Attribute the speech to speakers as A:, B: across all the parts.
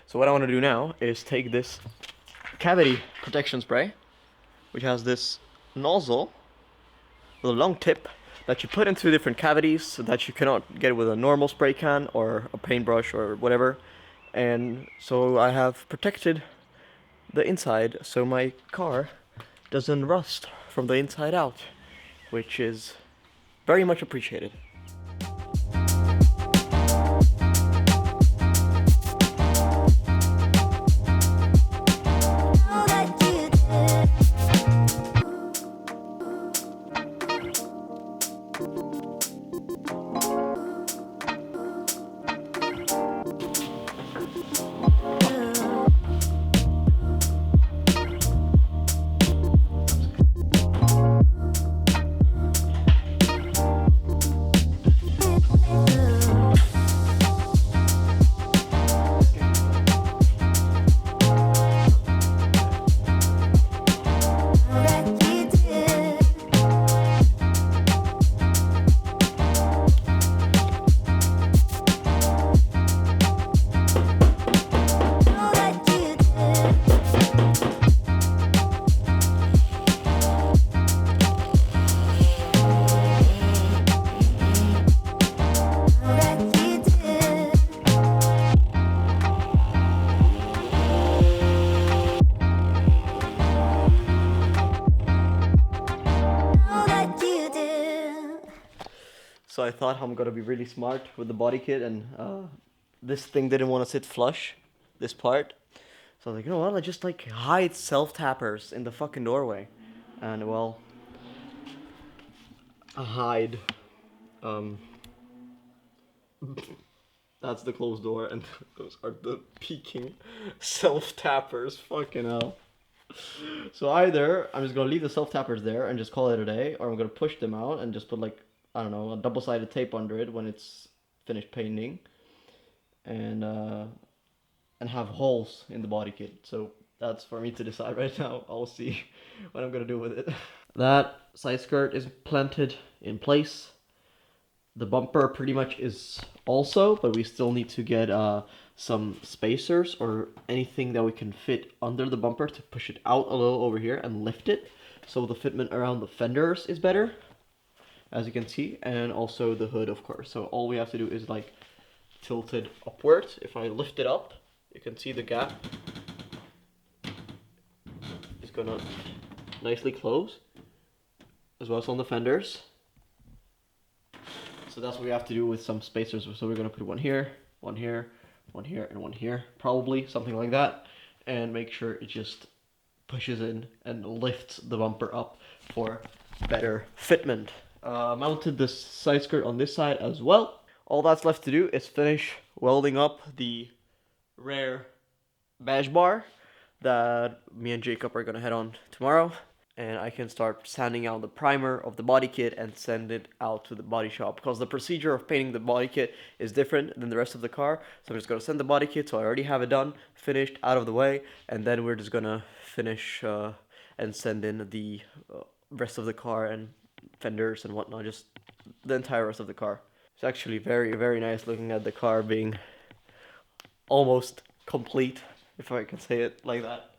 A: So what I want to do now is take this cavity protection spray, which has this nozzle with a long tip that you put into different cavities so that you cannot get with a normal spray can or a paintbrush or whatever. And so I have protected the inside so my car doesn't rust from the inside out, which is very much appreciated. So I thought I'm gonna be really smart with the body kit, and this thing didn't want to sit flush, this part. So I was like, you know what, I just like hide self-tappers in the fucking doorway. And well, I hide. Um, that's the closed door, and those are the peeking self-tappers, fucking hell. So either I'm just gonna leave the self-tappers there and just call it a day, or I'm gonna push them out and just put like, I don't know, a double-sided tape under it when it's finished painting, and have holes in the body kit. So that's for me to decide right now. I'll see what I'm gonna do with it. That side skirt is planted in place. The bumper pretty much is also, but we still need to get some spacers or anything that we can fit under the bumper to push it out a little over here and lift it, so the fitment around the fenders is better, as you can see, and also the hood, of course. So all we have to do is like tilt it upwards. If I lift it up, you can see the gap is gonna nicely close, as well as on the fenders. So that's what we have to do with some spacers. So we're gonna put one here, one here, one here, and one here, probably something like that, and make sure it just pushes in and lifts the bumper up for better fitment. Mounted the side skirt on this side as well. All that's left to do is finish welding up the rear badge bar that me and Jacob are gonna head on tomorrow, and I can start sanding out the primer of the body kit and send it out to the body shop, because the procedure of painting the body kit is different than the rest of the car. So I'm just gonna send the body kit, so I already have it done, finished, out of the way, and then we're just gonna finish and send in the rest of the car and fenders and whatnot, just the entire rest of the car. It's actually very, very nice looking at the car being almost complete, if I can say it like that.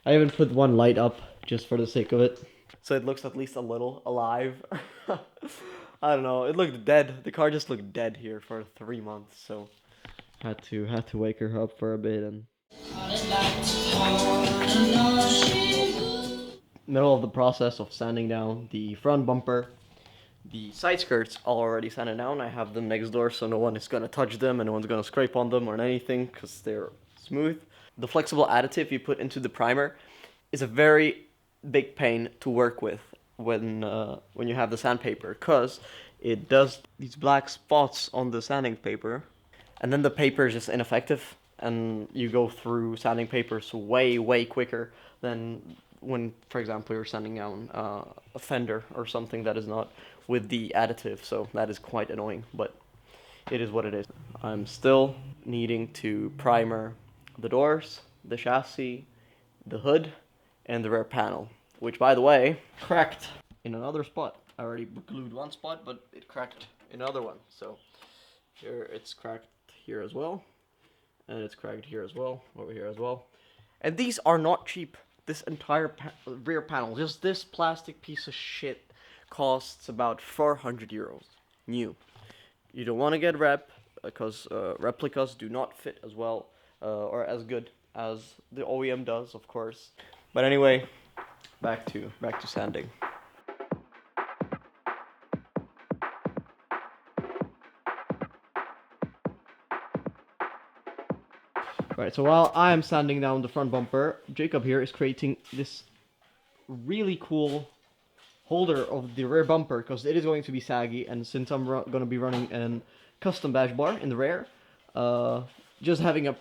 A: I even put one light up just for the sake of it, so it looks at least a little alive. I don't know, it looked dead. The car just looked dead here for 3 months, so had to wake her up for a bit. And middle of the process of sanding down the front bumper. The side skirts are already sanded down. I have them next door, so no one is gonna touch them and no one's gonna scrape on them or anything, because they're smooth. The flexible additive you put into the primer is a very big pain to work with when you have the sandpaper, because it does these black spots on the sanding paper, and then the paper is just ineffective, and you go through sanding papers way quicker than when, for example, you're sanding down a fender or something that is not with the additive. So that is quite annoying, but it is what it is. I'm still needing to primer the doors, the chassis, the hood, and the rear panel, which, by the way, cracked in another spot. I already glued one spot, but it cracked in another one. So here it's cracked here as well. and it's cracked here as well, over here as well. And these are not cheap. This entire rear panel, just this plastic piece of shit, costs about 400 euros new. You don't want to get rep because replicas do not fit as well or as good as the OEM does, of course. But anyway, back to sanding. Right, so while I am sanding down the front bumper, Jacob here is creating this really cool holder of the rear bumper because it is going to be saggy, and since I'm going to be running a custom bash bar in the rear, just having a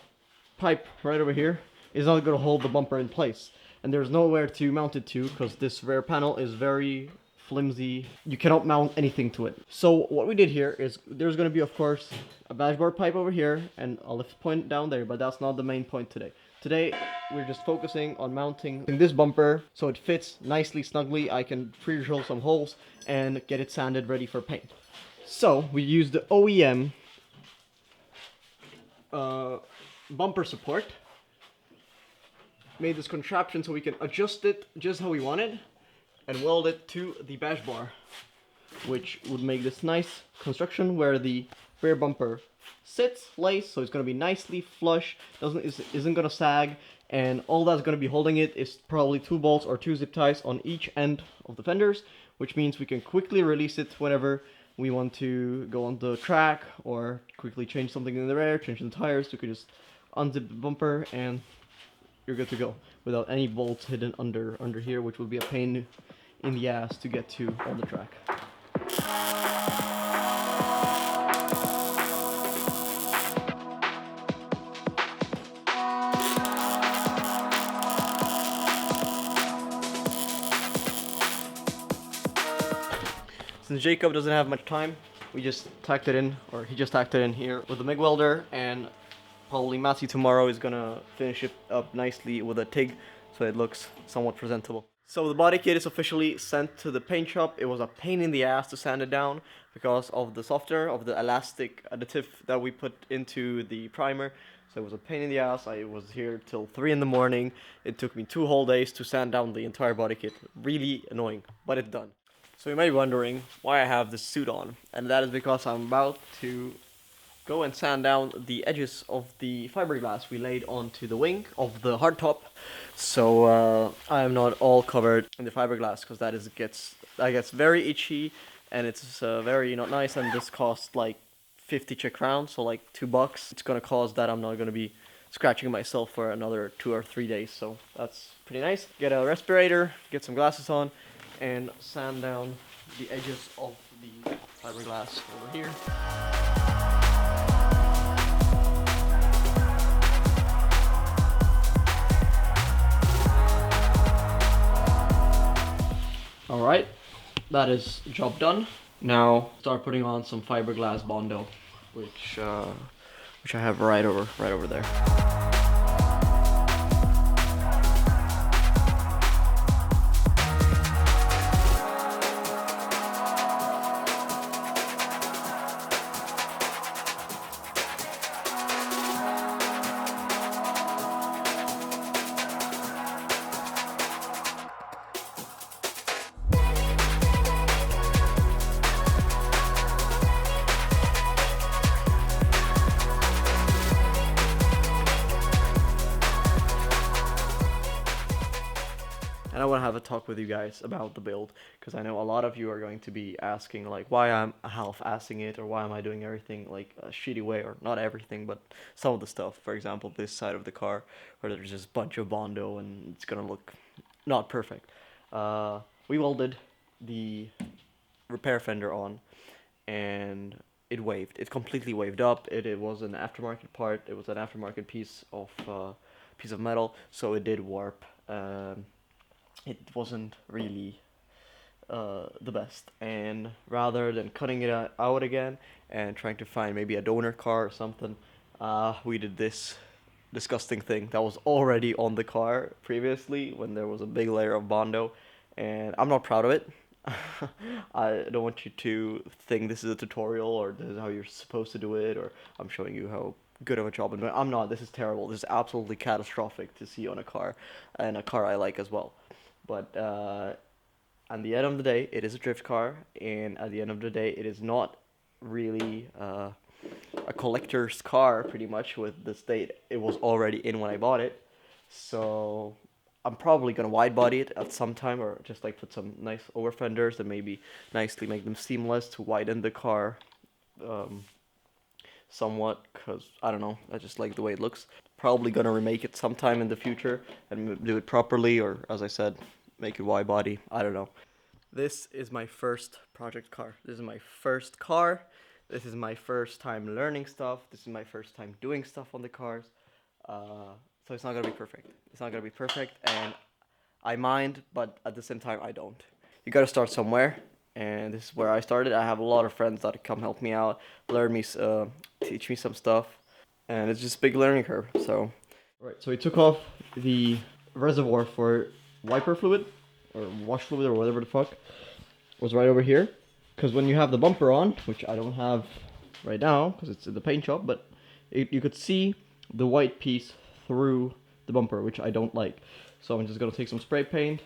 A: pipe right over here is not going to hold the bumper in place, and there's nowhere to mount it to because this rear panel is very flimsy. You cannot mount anything to it. So what we did here is there's going to be, of course, a bash bar pipe over here and a lift point down there, but that's not the main point today. Today, we're just focusing on mounting this bumper so it fits nicely, snugly. I can pre-drill some holes and get it sanded ready for paint. So, we used the OEM bumper support. Made this contraption so we can adjust it just how we want it and weld it to the bash bar, which would make this nice construction where the rear bumper sits, lays, so it's going to be nicely flush, isn't going to sag, and all that's going to be holding it is probably 2 bolts or 2 zip ties on each end of the fenders, which means we can quickly release it whenever we want to go on the track or quickly change something in the rear, change the tires. You can just unzip the bumper and you're good to go without any bolts hidden under here, which will be a pain in the ass to get to on the track. Since Jacob doesn't have much time, we just tacked it in, or he just tacked it in here with the MIG welder, and probably Matthew tomorrow is gonna finish it up nicely with a TIG so it looks somewhat presentable. So the body kit is officially sent to the paint shop. It was a pain in the ass to sand it down because of the softener, of the elastic additive that we put into the primer. So it was a pain in the ass. I was here till 3 in the morning. It took me 2 whole days to sand down the entire body kit. Really annoying, but it's done. So you may be wondering why I have this suit on, and that is because I'm about to go and sand down the edges of the fiberglass we laid onto the wing of the hardtop. So I am not all covered in the fiberglass because that gets very itchy and it's very not nice, and this cost like 50 Czech crowns, so like $2. It's gonna cause that I'm not gonna be scratching myself for another 2 or 3 days, so that's pretty nice. Get a respirator, get some glasses on, and sand down the edges of the fiberglass over here. Alright, that is job done. Now start putting on some fiberglass Bondo, which I have right over there. And I want to have a talk with you guys about the build, because I know a lot of you are going to be asking like why I'm half-assing it, or why am I doing everything like a shitty way, or not everything, but some of the stuff. For example, this side of the car, where there's just a bunch of Bondo and it's gonna look not perfect. We welded the repair fender on, and it waved. It completely waved up. It was an aftermarket part. It was an aftermarket piece of metal, so it did warp. It wasn't really the best, and rather than cutting it out again and trying to find maybe a donor car or something, we did this disgusting thing that was already on the car previously when there was a big layer of Bondo, and I'm not proud of it. I don't want you to think this is a tutorial or this is how you're supposed to do it, or I'm showing you how good of a job. And I'm not. This is terrible. This is absolutely catastrophic to see on a car, and a car I like as well. But at the end of the day, it is a drift car, and at the end of the day, it is not really a collector's car, pretty much, with the state it was already in when I bought it. So I'm probably gonna wide body it at some time, or just like put some nice over fenders and maybe nicely make them seamless to widen the car um, somewhat, because I don't know, I just like the way it looks. Probably gonna remake it sometime in the future and do it properly, or as I said, make it wide body. I don't know. This is my first project car. This is my first car. This is my first time learning stuff. This is my first time doing stuff on the cars. So it's not gonna be perfect. It's not gonna be perfect, and I mind, but at the same time, I don't. You gotta start somewhere, and this is where I started. I have a lot of friends that come help me out, learn me, teach me some stuff, and it's just a big learning curve. So, all right. So we took off the reservoir for wiper fluid, or wash fluid, or whatever the fuck, was right over here. Because when you have the bumper on, which I don't have right now, because it's in the paint shop, but you could see the white piece through the bumper, which I don't like. So I'm just gonna take some spray paint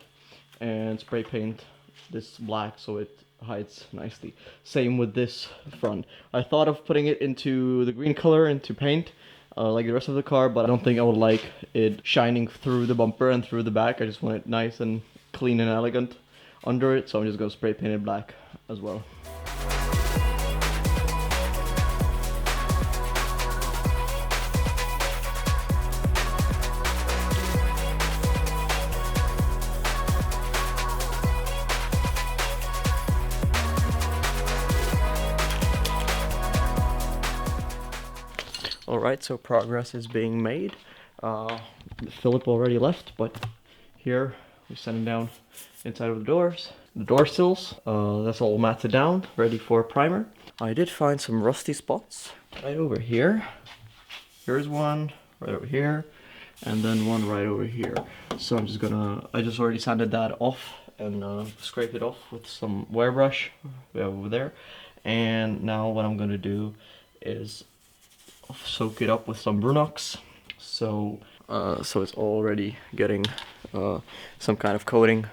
A: and spray paint this black so it hides nicely. Same with this front. I thought of putting it into the green color, into paint, like the rest of the car, but I don't think I would like it shining through the bumper and through the back. I just want it nice and clean and elegant under it, so I'm just gonna spray paint it black as well. Alright, so progress is being made. Philip already left, but here we're sending down inside of the doors. The door sills, that's all matted down, ready for primer. I did find some rusty spots right over here. Here's one, right over here, and then one right over here. So I just already sanded that off and scraped it off with some wear brush over there. And now what I'm gonna do is soak it up with some Brunox, so it's already getting some kind of coating.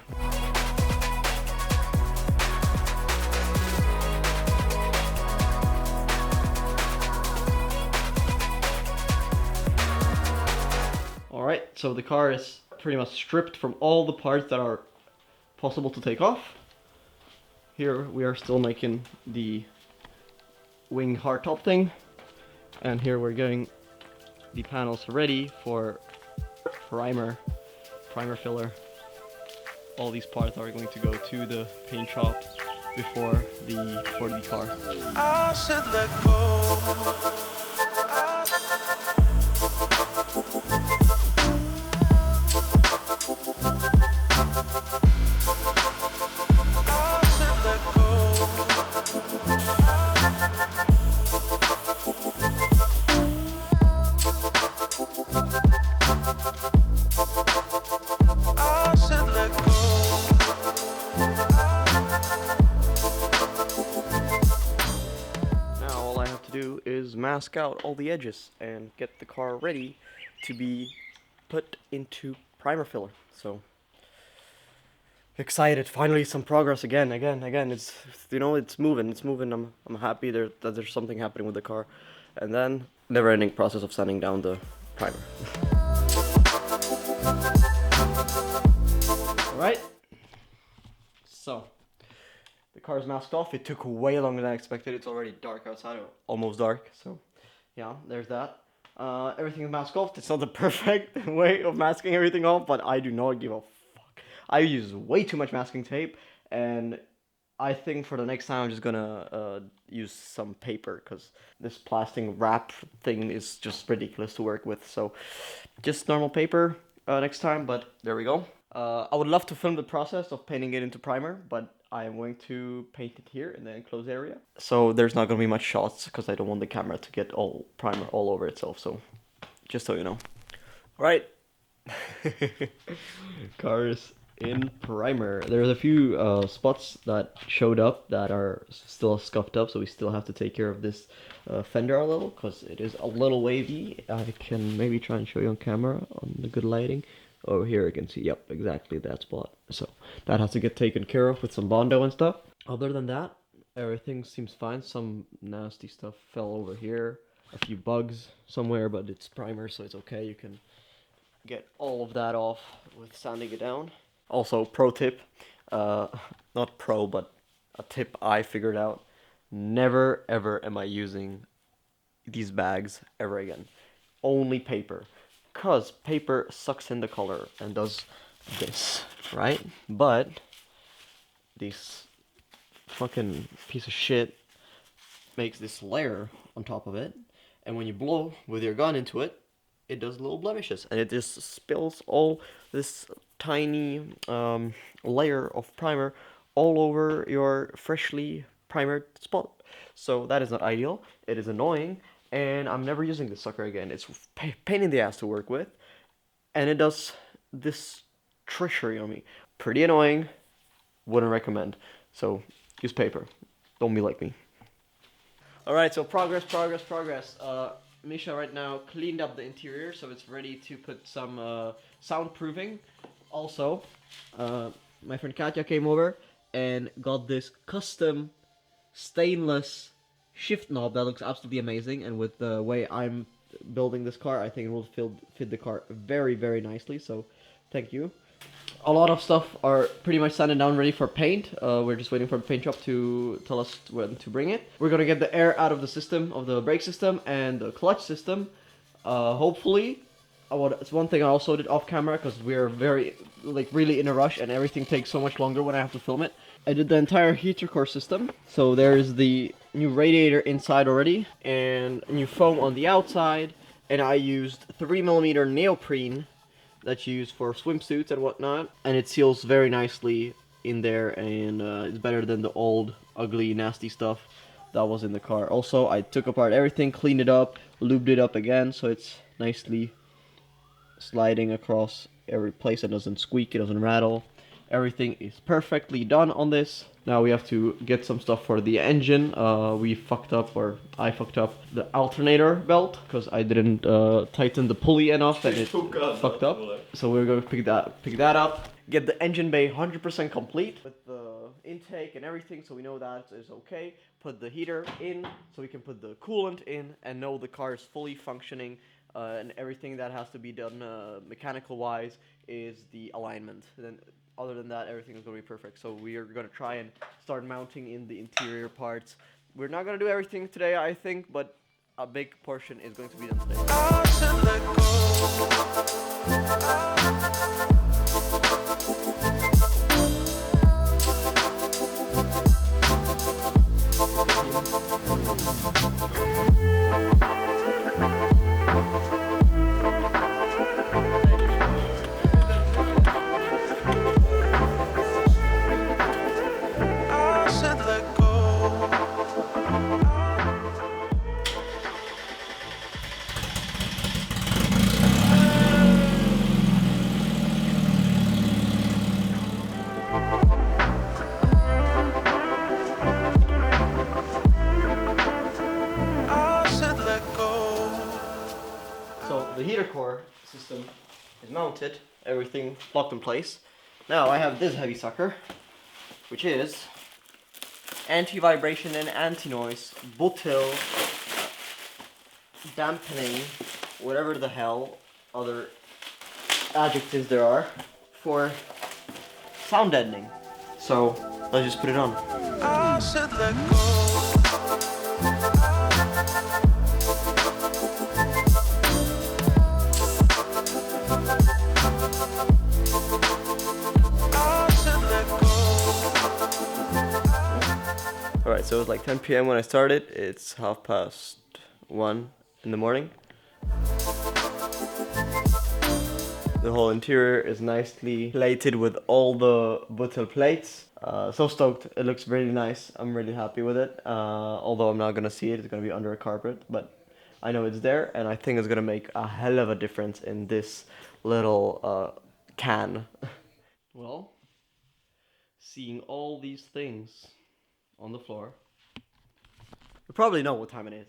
A: Alright, so the car is pretty much stripped from all the parts that are possible to take off. Here we are still making the wing hardtop thing. And here we're getting the panels ready for primer filler. All these parts are going to go to the paint shop before the car. I should let go. Mask out all the edges and get the car ready to be put into primer filler. So excited, finally some progress again. It's, you know, it's moving. I'm happy that there's something happening with the car. And then never-ending process of sanding down the primer. All right, so the car is masked off. It took way longer than I expected. It's already dark outside, or almost dark. So yeah, there's that. Everything is masked off. It's not the perfect way of masking everything off, but I do not give a fuck. I use way too much masking tape, and I think for the next time I'm just gonna use some paper, because this plastic wrap thing is just ridiculous to work with. So just normal paper next time, but there we go. I would love to film the process of painting it into primer, but I am going to paint it here in the enclosed area. So there's not going to be much shots, because I don't want the camera to get all primer all over itself. So just so you know. All right. Car is in primer. There's a few spots that showed up that are still scuffed up, so we still have to take care of this fender a little because it is a little wavy. I can maybe try and show you on camera on the good lighting. Over here you can see, yep, exactly that spot. So that has to get taken care of with some Bondo and stuff. Other than that, everything seems fine. Some nasty stuff fell over here, a few bugs somewhere, but it's primer, so it's okay. You can get all of that off with sanding it down. Also, pro tip, uh, not pro, but a tip I figured out. Never ever am I using these bags ever again. Only paper. Because paper sucks in the color and does this, right? But this fucking piece of shit makes this layer on top of it, and when you blow with your gun into it, it does little blemishes, and it just spills all this tiny layer of primer all over your freshly primered spot. So that is not ideal. It is annoying, and I'm never using this sucker again. It's pain in the ass to work with, and it does this treachery on me. Pretty annoying. Wouldn't recommend. So use paper. Don't be like me. Alright, so progress. Misha right now cleaned up the interior, so it's ready to put some soundproofing. Also, my friend Katya came over and got this custom stainless shift knob that looks absolutely amazing, and with the way I'm building this car, I think it will fit the car very, very nicely, so thank you. A lot of stuff are pretty much sanded down, ready for paint. We're just waiting for the paint shop to tell us when to bring it. We're gonna get the air out of the system, of the brake system and the clutch system. Hopefully, it's one thing I also did off camera because we're really in a rush and everything takes so much longer when I have to film it. I did the entire heater core system. So there's the new radiator inside already and new foam on the outside. And I used 3mm neoprene that's used for swimsuits and whatnot, and it seals very nicely in there, and it's better than the old, ugly, nasty stuff that was in the car. Also, I took apart everything, cleaned it up, lubed it up again, so it's nicely sliding across every place. It doesn't squeak, it doesn't rattle. Everything is perfectly done on this. Now we have to get some stuff for the engine. I fucked up the alternator belt because I didn't tighten the pulley enough and it fucked up. So we're going to pick that up. Get the engine bay 100% complete with the intake and everything, so we know that is okay. Put the heater in so we can put the coolant in and know the car is fully functioning. And everything that has to be done mechanical wise is the alignment. Then other than that, everything is going to be perfect. So we are going to try and start mounting in the interior parts. We're not going to do everything today, I think, but a big portion is going to be done today. So the heater core system is mounted, everything locked in place. Now I have this heavy sucker, which is anti-vibration and anti-noise butyl dampening, whatever the hell other adjectives there are for sound deadening. So let's just put it on. I said let go. Alright, so it was like 10 p.m. when I started. It's 1:30 in the morning. The whole interior is nicely plated with all the butyl plates. So stoked. It looks really nice. I'm really happy with it. Although I'm not gonna see it. It's gonna be under a carpet. But I know it's there, and I think it's gonna make a hell of a difference in this little can. Well, seeing all these things on the floor, you probably know what time it is.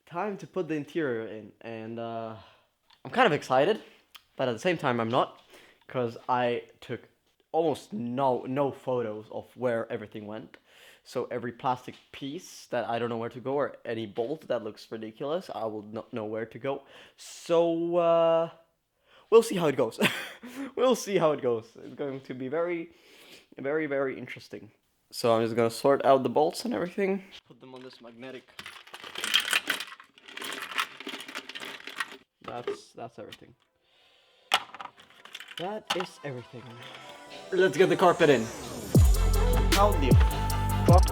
A: Time to put the interior in, and I'm kind of excited, but at the same time I'm not, because I took almost no photos of where everything went. So every plastic piece that I don't know where to go, or any bolt that looks ridiculous, I will not know where to go. So we'll see how it goes. We'll see how it goes. It's going to be very, very, very interesting. So I'm just gonna sort out the bolts and everything. Put them on this magnetic. That's everything. That is everything. Let's get the carpet in. How the fuck?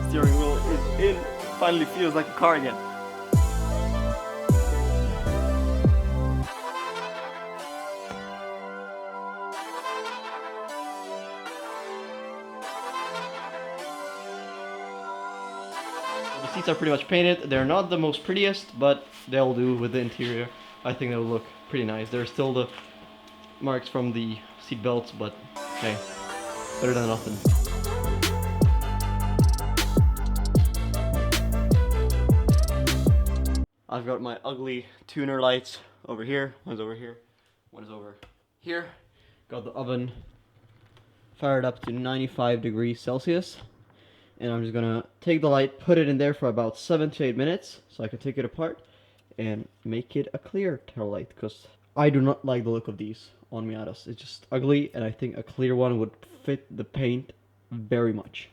A: Steering wheel is in. Finally feels like a car again. The seats are pretty much painted. They're not the most prettiest, but they'll do with the interior. I think they'll look pretty nice. There's still the marks from the seat belts, but hey, better than nothing. I've got my ugly tuner lights over here. One's over here. One is over here. Got the oven fired up to 95 degrees Celsius. And I'm just gonna take the light, put it in there for about 7 to 8 minutes so I can take it apart and make it a clear tail light, because I do not like the look of these on Miatas. It's just ugly, and I think a clear one would fit the paint very much.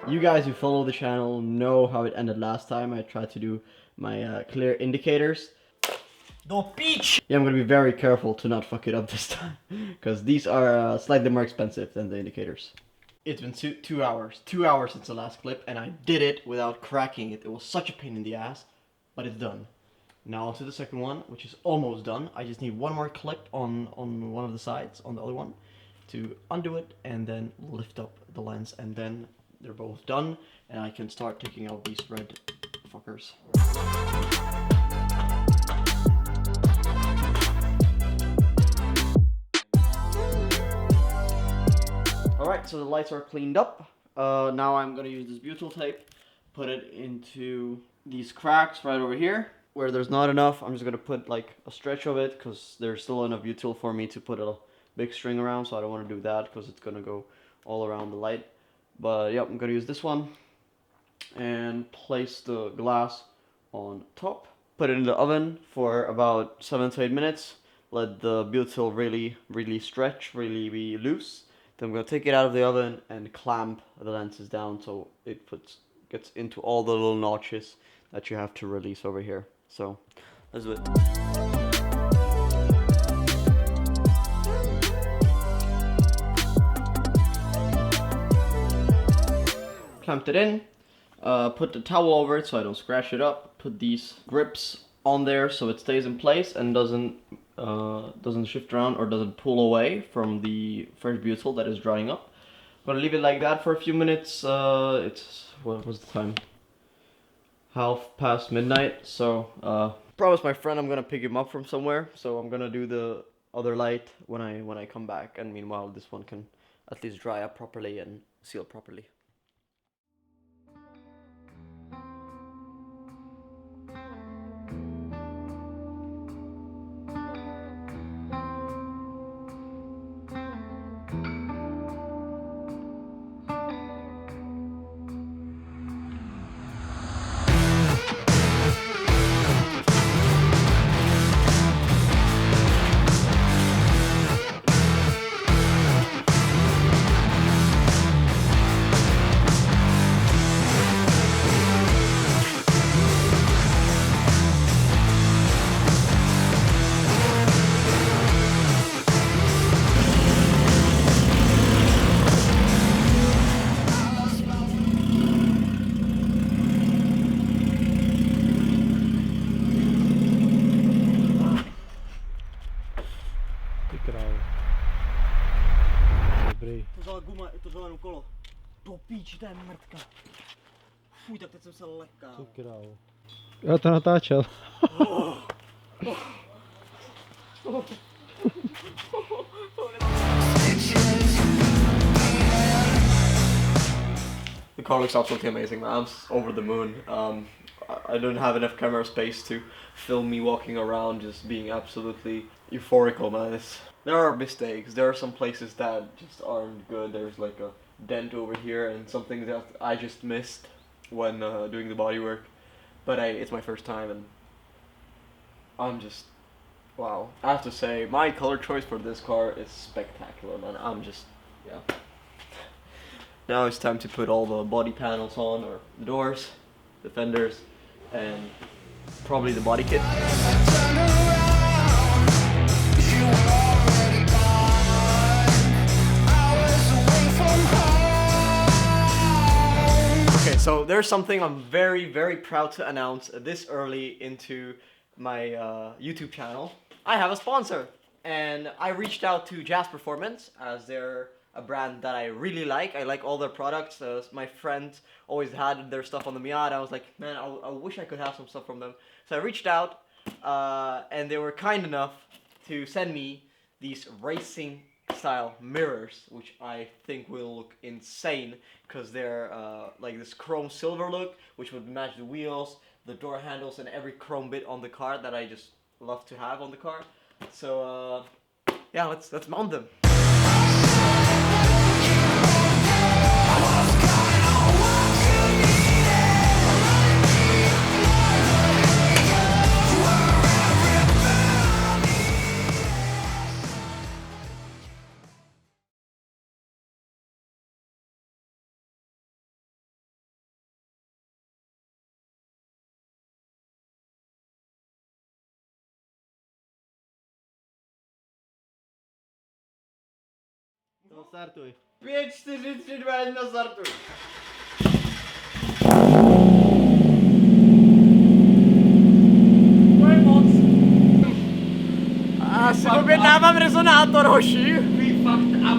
A: You guys who follow the channel know how it ended last time. I tried to do my clear indicators. No peach! Yeah, I'm gonna be very careful to not fuck it up this time, because these are slightly more expensive than the indicators. It's been 2 hours. 2 hours since the last clip, and I did it without cracking it. It was such a pain in the ass, but it's done. Now onto the second one, which is almost done. I just need one more clip on one of the sides, on the other one, to undo it and then lift up the lens, and then they're both done, and I can start taking out these red fuckers. Alright, so the lights are cleaned up. Now I'm gonna use this butyl tape, put it into these cracks right over here. Where there's not enough, I'm just gonna put like a stretch of it, because there's still enough butyl for me to put a big string around, so I don't want to do that because it's gonna go all around the light. But yeah, I'm gonna use this one and place the glass on top. Put it in the oven for about 7 to 8 minutes. Let the butyl really stretch, really be loose. Then I'm gonna take it out of the oven and clamp the lenses down so it gets into all the little notches that you have to release over here. So let's do it. Clamped it in, put the towel over it so I don't scratch it up, put these grips on there so it stays in place and doesn't shift around or doesn't pull away from the fresh butyl that is drying up. I'm gonna leave it like that for a few minutes. It's, what was the time? 1:30 midnight, so promised my friend I'm gonna pick him up from somewhere, so I'm gonna do the other light when I come back, and meanwhile this one can at least dry up properly and seal properly. Piči, to je mrtka. Fuj, tak teď jsem se lekal.
B: Já to natáčel.
A: The car looks absolutely amazing, man. I'm over the moon. I don't have enough camera space to film me walking around just being absolutely euphorical, man. There are mistakes. There are some places that just aren't good. There's like a dent over here and something that I just missed when doing the bodywork. But it's my first time and I'm just, wow. I have to say, my color choice for this car is spectacular, man. I'm just, yeah. Now it's time to put all the body panels on, or the doors, the fenders, and probably the body kit. Okay, so there's something I'm very, very proud to announce this early into my YouTube channel. I have a sponsor, and I reached out to Jazz Performance as they're a brand that I really like. I like all their products. My friends always had their stuff on the Miata. I was like, man, I wish I could have some stuff from them. So I reached out, and they were kind enough to send me these racing style mirrors, which I think will look insane because they're like this chrome silver look, which would match the wheels, the door handles, and every chrome bit on the car that I just love to have on the car. So yeah, let's mount them.
B: No startuj.
A: 5, 4, 3, 2, 1, startuj. To je moc. Asi objednávám rezonátor, hoši. We fucked up.